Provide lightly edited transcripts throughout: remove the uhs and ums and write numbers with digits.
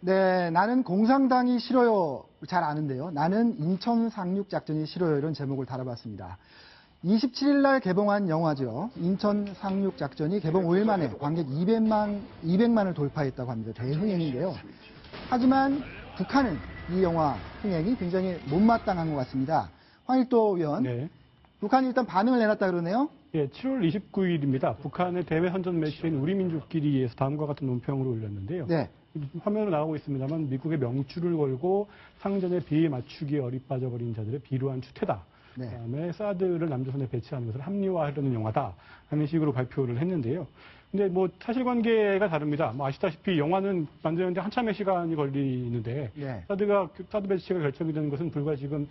네, 나는 공산당이 싫어요. 잘 아는데요. 나는 인천 상륙 작전이 싫어요. 이런 제목을 달아봤습니다. 27일 날 개봉한 영화죠. 인천 상륙 작전이 개봉 5일 만에 관객 200만을 돌파했다고 합니다. 대흥행인데요. 하지만 북한은 이 영화 흥행이 굉장히 못마땅한 것 같습니다. 황일도 의원, 네. 북한이 일단 반응을 내놨다 그러네요. 예, 7월 29일입니다. 북한의 대외 선전 매체인 우리민족끼리에서 다음과 같은 논평을 올렸는데요. 네. 화면으로 나오고 있습니다만 미국의 명추를 걸고 상전에 비에 맞추기에 어리 빠져버린 자들의 비루한 추태다. 네. 그다음에 사드를 남조선에 배치하는 것을 합리화하려는 영화다 하는 식으로 발표를 했는데요. 근데 뭐 사실관계가 다릅니다. 뭐 아시다시피 영화는 만드는데 한참의 시간이 걸리는데 네. 사드 배치가 결정이 되는 것은 불과 지금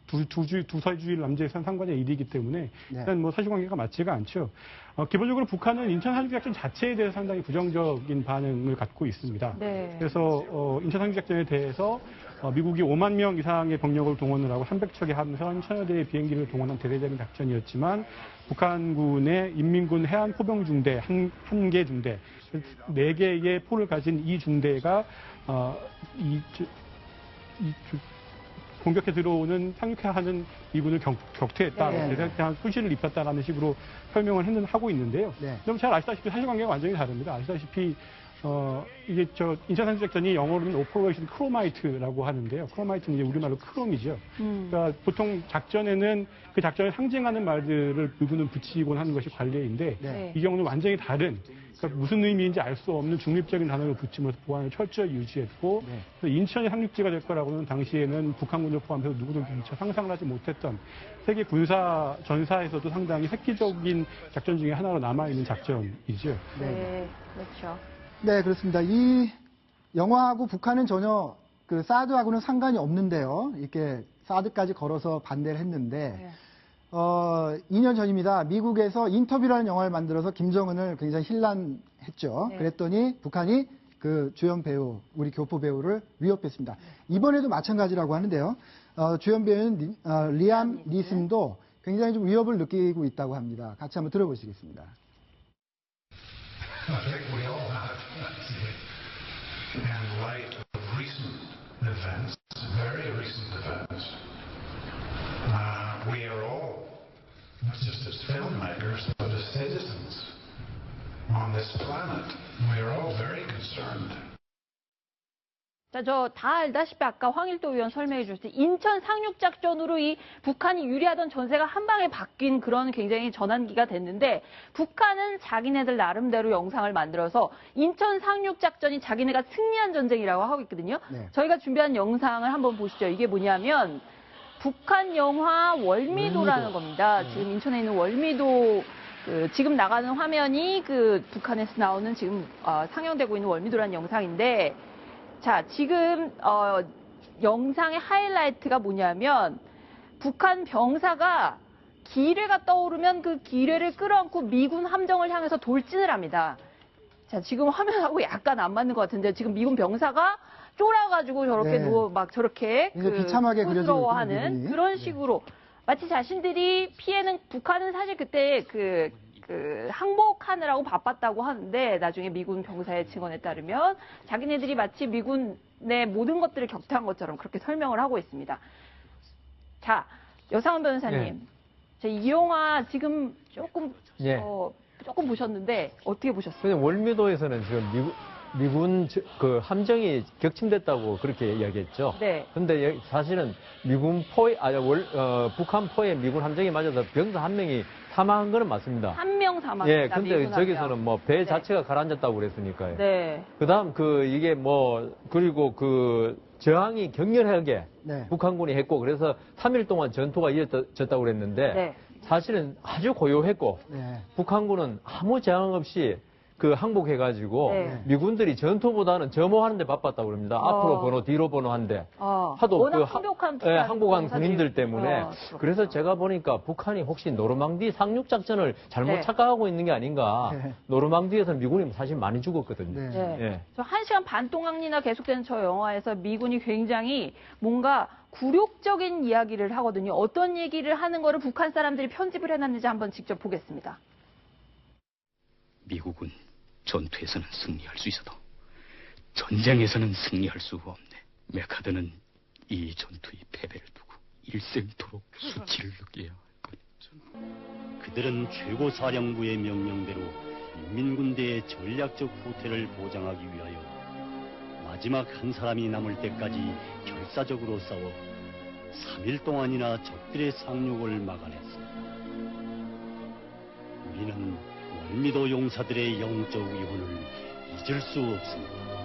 두세 주일 남짓의 상관의 일이기 때문에 네. 일단 뭐 사실관계가 맞지가 않죠. 기본적으로 북한은 인천 상륙작전 자체에 대해서 상당히 부정적인 반응을 갖고 있습니다. 네. 그래서 인천 상륙작전에 대해서 미국이 5만 명 이상의 병력을 동원을 하고 300척의 함선, 1000여 대의 비행기를 동원한 대대적인 작전이었지만 북한군의 인민군 해안포병중대 한 개 중대, 4개의 포를 가진 이 중대가 공격해 들어오는 상륙해야 하는 미군을 격퇴했다, 대대한 손실을 입혔다라는 식으로 설명을 하고 있는데요. 네. 그럼 잘 아시다시피 사실관계가 완전히 다릅니다. 아시다시피 이게 인천 상륙작전이 영어로는 오퍼레이션 크로마이트라고 하는데요. 크로마이트는 이제 우리말로 크롬이죠. 그러니까 보통 작전에는 그 작전을 상징하는 말들을 미군은 붙이곤 하는 것이 관례인데 네. 이 경우는 완전히 다른, 그러니까 무슨 의미인지 알 수 없는 중립적인 단어를 붙이면서 보안을 철저히 유지했고 그래서 인천이 상륙지가 될 거라고는 당시에는 북한군을 포함해서 누구도 미처 상상을 하지 못했던 세계 군사 전사에서도 상당히 획기적인 작전 중에 하나로 남아있는 작전이죠. 네, 그렇죠. 네, 그렇습니다. 이 영화하고 북한은 전혀 그 사드하고는 상관이 없는데요. 이렇게 사드까지 걸어서 반대를 했는데, 네. 2년 전입니다. 미국에서 인터뷰라는 영화를 만들어서 김정은을 굉장히 힐난했죠. 네. 그랬더니 북한이 그 주연 배우, 우리 교포 배우를 위협했습니다. 이번에도 마찬가지라고 하는데요. 주연 배우는 리암 니슨도 굉장히 좀 위협을 느끼고 있다고 합니다. 같이 한번 들어보시겠습니다. I think we all have. In light of recent events, very recent events, we are all, not just as filmmakers, but as citizens on this planet, we are all very concerned. 자, 저 다 알다시피 아까 황일도 의원 설명해 주셨듯이 인천 상륙작전으로 이 북한이 유리하던 전세가 한 방에 바뀐 그런 굉장히 전환기가 됐는데 북한은 자기네들 나름대로 영상을 만들어서 인천 상륙작전이 자기네가 승리한 전쟁이라고 하고 있거든요. 네. 저희가 준비한 영상을 한번 보시죠. 이게 뭐냐면 북한 영화 월미도라는 겁니다. 지금 인천에 있는 월미도 지금 나가는 화면이 그 북한에서 나오는 지금 상영되고 있는 월미도라는 영상인데 자, 지금 영상의 하이라이트가 뭐냐면 북한 병사가 기뢰가 떠오르면 그 기뢰를 끌어안고 미군 함정을 향해서 돌진을 합니다. 자, 지금 화면하고 약간 안 맞는 것 같은데 지금 미군 병사가 쫄아가지고 저렇게 네. 막 저렇게 비참하게 부끄러워하는 그런 식으로 마치 자신들이 피해는 북한은 사실 그때 항복하느라고 바빴다고 하는데 나중에 미군 병사의 증언에 따르면 자기네들이 마치 미군의 모든 것들을 격퇴한 것처럼 그렇게 설명을 하고 있습니다. 자, 여상원 변호사님, 이 영화 지금 조금 보셨는데 어떻게 보셨어요? 그냥 월미도에서는 지금 미군 그 함정이 격침됐다고 그렇게 이야기했죠. 네. 근데 사실은 북한 포에 미군 함정이 맞아서 병사 한 명이 사망한 거는 맞습니다. 한 명 사망했다. 예, 근데 저기서는 뭐 배 자체가 가라앉았다고 그랬으니까요. 네. 그다음 이게 그리고 저항이 격렬하게 북한군이 했고 그래서 3일 동안 전투가 이어졌다고 그랬는데 사실은 아주 고요했고 북한군은 아무 저항 없이 항복해가지고 미군들이 전투보다는 점호하는 데 바빴다고 그럽니다. 앞으로 번호, 뒤로 번호 한데 하도 항복한 군인들 때문에 그래서 제가 보니까 북한이 혹시 노르망디 상륙작전을 잘못 착각하고 있는 게 아닌가. 노르망디에서 미군이 사실 많이 죽었거든요. 저 1시간 반 동안이나 계속되는 저 영화에서 미군이 굉장히 뭔가 굴욕적인 이야기를 하거든요. 어떤 얘기를 하는 거를 북한 사람들이 편집을 해놨는지 한번 직접 보겠습니다. 미국은 전투에서는 승리할 수 있어도 전쟁에서는 승리할 수가 없네. 메카드는 이 전투의 패배를 두고 일생토록 수치를 느껴야 할 것. 그들은 최고 사령부의 명령대로 인민군대의 전략적 후퇴를 보장하기 위하여 마지막 한 사람이 남을 때까지 결사적으로 싸워 3일 동안이나 적들의 상륙을 막아냈어. 우리는 월미도 용사들의 영적 위훈을 잊을 수 없습니다.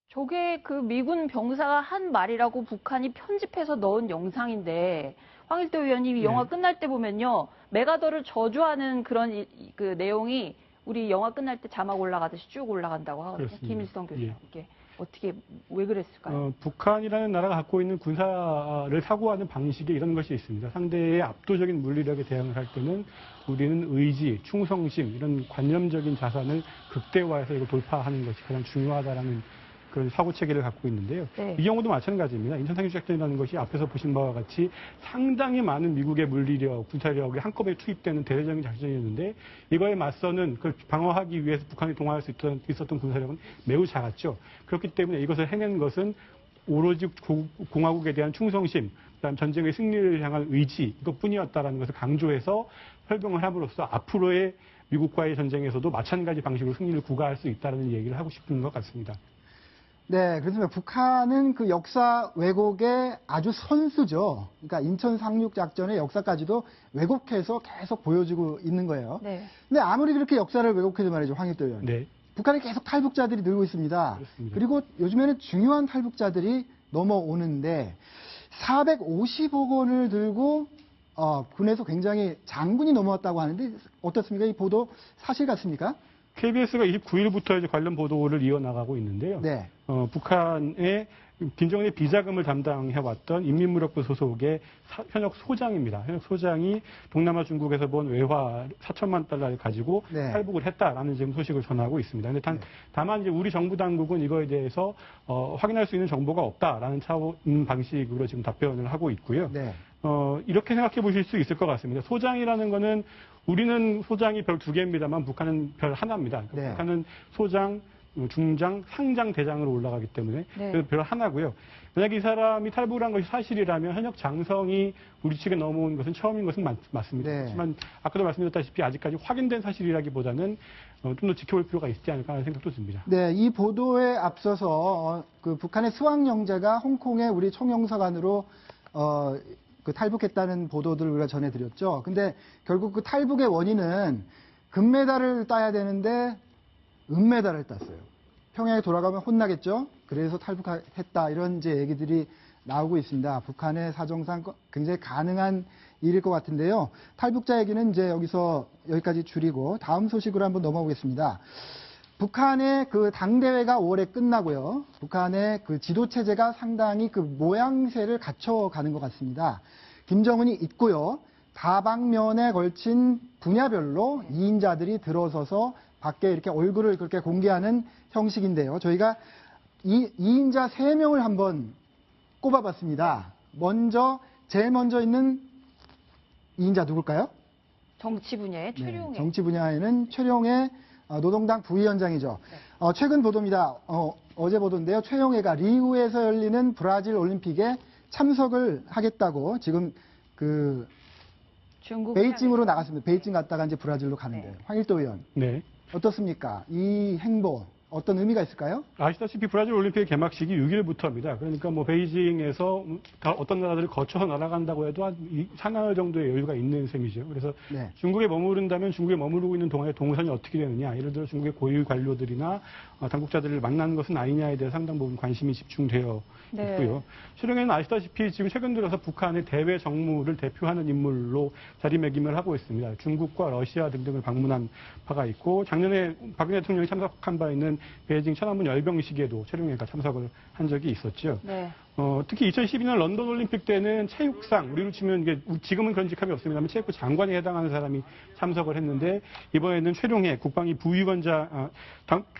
저게 그 미군 병사가 한 말이라고 북한이 편집해서 넣은 영상인데 황일도 의원님 이 영화 끝날 때 보면요. 메가더를 저주하는 그런 그 내용이 우리 영화 끝날 때 자막 올라가듯이 쭉 올라간다고 하거든요. 그렇습니다. 김일성 교수님. 이게 어떻게 왜 그랬을까요? 북한이라는 나라가 갖고 있는 군사를 사고하는 방식에 이런 것이 있습니다. 상대의 압도적인 물리력에 대응을 할 때는 우리는 의지, 충성심 이런 관념적인 자산을 극대화해서 이걸 돌파하는 것이 가장 중요하다라는 그런 사고 체계를 갖고 있는데요. 네. 이 경우도 마찬가지입니다. 인천 상륙작전이라는 것이 앞에서 보신 바와 같이 상당히 많은 미국의 물리력, 군사력이 한꺼번에 투입되는 대대적인 작전이었는데 이거에 맞서는 그걸 방어하기 위해서 북한이 동원할 수 있었던 군사력은 매우 작았죠. 그렇기 때문에 이것을 해낸 것은 오로지 공화국에 대한 충성심, 그다음 전쟁의 승리를 향한 의지 이것뿐이었다라는 것을 강조해서 설명을 함으로써 앞으로의 미국과의 전쟁에서도 마찬가지 방식으로 승리를 구가할 수 있다는 얘기를 하고 싶은 것 같습니다. 네, 그렇습니다. 북한은 그 역사 왜곡의 아주 선수죠. 그러니까 인천 상륙 작전의 역사까지도 왜곡해서 계속 보여주고 있는 거예요. 네. 근데 아무리 그렇게 역사를 왜곡해도 말이죠, 황일도 의원. 네. 북한에 계속 탈북자들이 늘고 있습니다. 그렇습니다. 그리고 요즘에는 중요한 탈북자들이 넘어오는데 450억 원을 들고 군에서 굉장히 장군이 넘어왔다고 하는데 어떻습니까? 이 보도 사실 같습니까? KBS가 29일부터 이제 관련 보도를 이어나가고 있는데요. 네. 북한의 김정은의 비자금을 담당해왔던 인민무력부 소속의 현역 소장입니다. 현역 소장이 동남아 중국에서 본 외화 4천만 달러를 가지고 네. 탈북을 했다라는 지금 소식을 전하고 있습니다. 근데 다만 이제 우리 정부 당국은 이거에 대해서 확인할 수 있는 정보가 없다라는 차원 방식으로 지금 답변을 하고 있고요. 네. 이렇게 생각해 보실 수 있을 것 같습니다. 소장이라는 거는 우리는 소장이 별 2개입니다만 북한은 별 하나입니다. 네. 북한은 소장, 중장, 상장, 대장으로 올라가기 때문에 네. 별 하나고요. 만약 이 사람이 탈북을 한 것이 사실이라면 현역 장성이 우리 측에 넘어온 것은 처음인 것은 맞습니다. 네. 하지만 아까도 말씀드렸다시피 아직까지 확인된 사실이라기보다는 좀 더 지켜볼 필요가 있지 않을까 하는 생각도 듭니다. 네, 이 보도에 앞서서 그 북한의 스왕 영재가 홍콩에 우리 총영사관으로 그 탈북했다는 보도들을 우리가 전해드렸죠. 근데 결국 그 탈북의 원인은 금메달을 따야 되는데 은메달을 땄어요. 평양에 돌아가면 혼나겠죠. 그래서 탈북했다 이런 이제 얘기들이 나오고 있습니다. 북한의 사정상 굉장히 가능한 일일 것 같은데요. 탈북자 얘기는 이제 여기까지 줄이고 다음 소식으로 한번 넘어보겠습니다. 북한의 그 당대회가 5월에 끝나고요. 북한의 그 지도 체제가 상당히 그 모양새를 갖춰가는 것 같습니다. 김정은이 있고요. 다방면에 걸친 분야별로 2인자들이 들어서서 밖에 이렇게 얼굴을 그렇게 공개하는 형식인데요. 저희가 2인자 3명을 한번 꼽아봤습니다. 제일 먼저 있는 2인자 누굴까요? 정치 분야의 최룡해. 네, 정치 분야에는 최룡해 노동당 부위원장이죠. 네. 최근 보도입니다. 어제 보도인데요. 최용해가 리우에서 열리는 브라질 올림픽에 참석을 하겠다고 지금 베이징으로 나갔습니다. 베이징 갔다가 이제 브라질로 가는데 네. 황일도 의원. 네. 어떻습니까? 이 행보 어떤 의미가 있을까요? 아시다시피 브라질 올림픽 개막식이 6일부터입니다. 그러니까 뭐 베이징에서 어떤 나라들을 거쳐서 날아간다고 해도 한 4나흘 정도의 여유가 있는 셈이죠. 그래서 네. 중국에 머무른다면 중국에 머무르고 있는 동안에 동선이 어떻게 되느냐, 예를 들어 중국의 고위 관료들이나 당국자들을 만나는 것은 아니냐에 대해 상당 부분 관심이 집중되어 네. 있고요. 실행에는 아시다시피 지금 최근 들어서 북한의 대외 정무를 대표하는 인물로 자리매김을 하고 있습니다. 중국과 러시아 등등을 방문한 바가 있고 작년에 박근혜 대통령이 참석한 바 있는 베이징 천안문 열병식에도 최룡해가 참석을 한 적이 있었죠. 네. 특히 2012년 런던 올림픽 때는 체육상, 우리로 치면 이게 지금은 그런 직함이 없습니다만 체육부 장관에 해당하는 사람이 참석을 했는데 이번에는 최룡해 국방위 부위원장,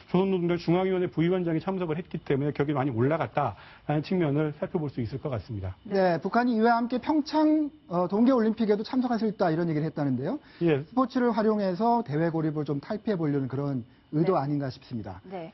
조선노동당 중앙위원회 부위원장이 참석을 했기 때문에 격이 많이 올라갔다라는 측면을 살펴볼 수 있을 것 같습니다. 네, 북한이 이와 함께 평창 동계올림픽에도 참석할 수 있다 이런 얘기를 했다는데요. 예. 스포츠를 활용해서 대외 고립을 좀 탈피해 보려는 그런 의도 네. 아닌가 싶습니다. 네.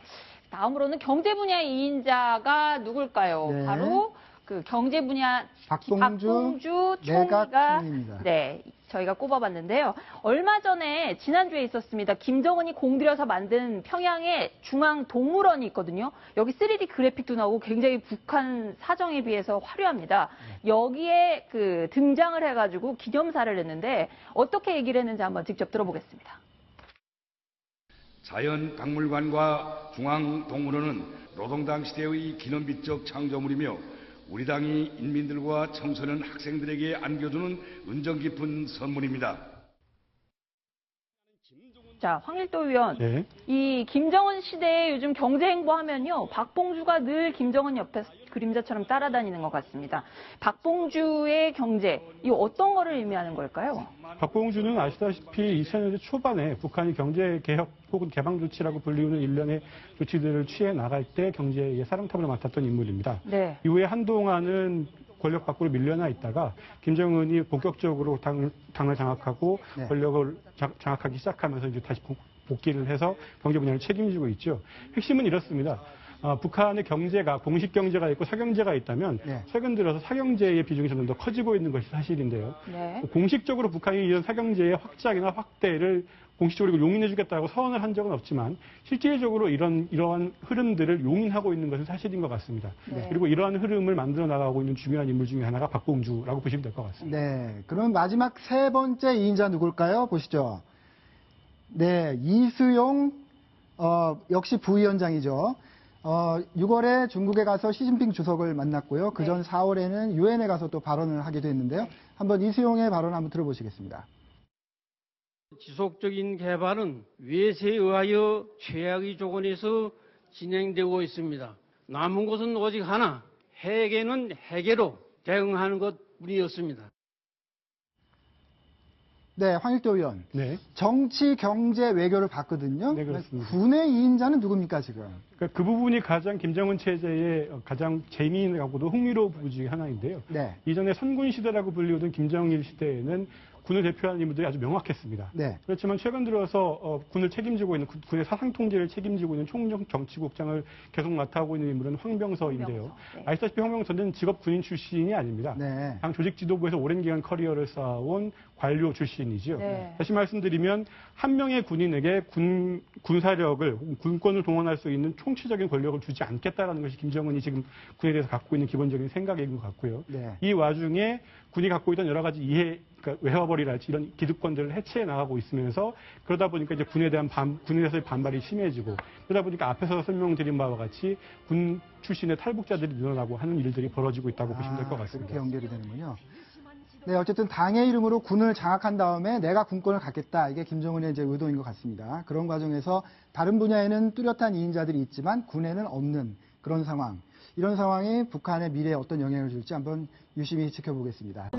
다음으로는 경제 분야의 2인자가 누굴까요? 네. 바로 그 경제 분야 박봉주 총리가 총리입니다. 네, 저희가 꼽아봤는데요. 얼마 전에 지난주에 있었습니다. 김정은이 공들여서 만든 평양에 중앙 동물원이 있거든요. 여기 3D 그래픽도 나오고 굉장히 북한 사정에 비해서 화려합니다. 여기에 그 등장을 해가지고 기념사를 냈는데 어떻게 얘기를 했는지 한번 직접 들어보겠습니다. 자연박물관과 중앙동물원은 노동당 시대의 기념비적 창조물이며 우리 당이 인민들과 청소년 학생들에게 안겨주는 은정 깊은 선물입니다. 자, 황일도 의원, 네. 이 김정은 시대에 요즘 경제 행보하면요, 박봉주가 늘 김정은 옆에 그림자처럼 따라다니는 것 같습니다. 박봉주의 경제, 이 어떤 거를 의미하는 걸까요? 박봉주는 아시다시피 2000년대 초반에 북한이 경제개혁 혹은 개방 조치라고 불리우는 일련의 조치들을 취해 나갈 때 경제의 사령탑을 맡았던 인물입니다. 네. 이후에 한동안은 권력 밖으로 밀려나 있다가 김정은이 본격적으로 당을 장악하고 네. 권력을 장악하기 시작하면서 이제 다시 복귀를 해서 경제 분야를 책임지고 있죠. 핵심은 이렇습니다. 북한의 경제가 공식 경제가 있고 사경제가 있다면 네. 최근 들어서 사경제의 비중이 점점 더 커지고 있는 것이 사실인데요. 네. 공식적으로 북한이 이런 사경제의 확장이나 확대를 공식적으로 용인해주겠다고 서원을 한 적은 없지만 실질적으로 이러한 흐름들을 용인하고 있는 것은 사실인 것 같습니다. 네. 그리고 이러한 흐름을 만들어 나가고 있는 중요한 인물 중에 하나가 박봉주라고 보시면 될 것 같습니다. 네, 그럼 마지막 세 번째 2인자 누굴까요? 보시죠. 네, 이수용 역시 부위원장이죠. 6월에 중국에 가서 시진핑 주석을 만났고요. 그전 4월에는 유엔에 가서 또 발언을 하기도 했는데요. 한번 이수용의 발언 한번 들어보시겠습니다. 지속적인 개발은 외세에 의하여 최악의 조건에서 진행되고 있습니다. 남은 것은 오직 하나, 핵에는 핵으로 대응하는 것뿐이었습니다. 네, 황일도 의원. 네. 정치, 경제, 외교를 봤거든요. 네, 그렇습니다. 군의 2인자는 누굽니까, 지금? 그러니까 그 부분이 가장 김정은 체제의 가장 재미있고 흥미로운 부분 중에 하나인데요. 네. 이전에 선군 시대라고 불리우던 김정일 시대에는 군을 대표하는 인물들이 아주 명확했습니다. 네. 그렇지만 최근 들어서 군을 책임지고 있는 군의 사상 통제를 책임지고 있는 총정치국장을 계속 맡아오고 있는 인물은 황병서인데요. 네. 아시다시피 황병서는 직업 군인 출신이 아닙니다. 네. 당 조직 지도부에서 오랜 기간 커리어를 쌓아온 관료 출신이죠. 네. 다시 말씀드리면 한 명의 군인에게 군사력을 군권을 동원할 수 있는 총체적인 권력을 주지 않겠다라는 것이 김정은이 지금 군에 대해서 갖고 있는 기본적인 생각인 것 같고요. 네. 이 와중에 군이 갖고 있던 여러 가지 그러니까 외화벌이랄지 이런 기득권들을 해체해 나가고 있으면서 그러다 보니까 이제 군에서의 반발이 심해지고 그러다 보니까 앞에서 설명드린 바와 같이 군 출신의 탈북자들이 늘어나고 하는 일들이 벌어지고 있다고 보시면 될 것 같습니다. 그렇게 연결이 되는군요. 네, 어쨌든 당의 이름으로 군을 장악한 다음에 내가 군권을 갖겠다. 이게 김정은의 이제 의도인 것 같습니다. 그런 과정에서 다른 분야에는 뚜렷한 2인자들이 있지만 군에는 없는 그런 상황. 이런 상황이 북한의 미래에 어떤 영향을 줄지 한번 유심히 지켜보겠습니다.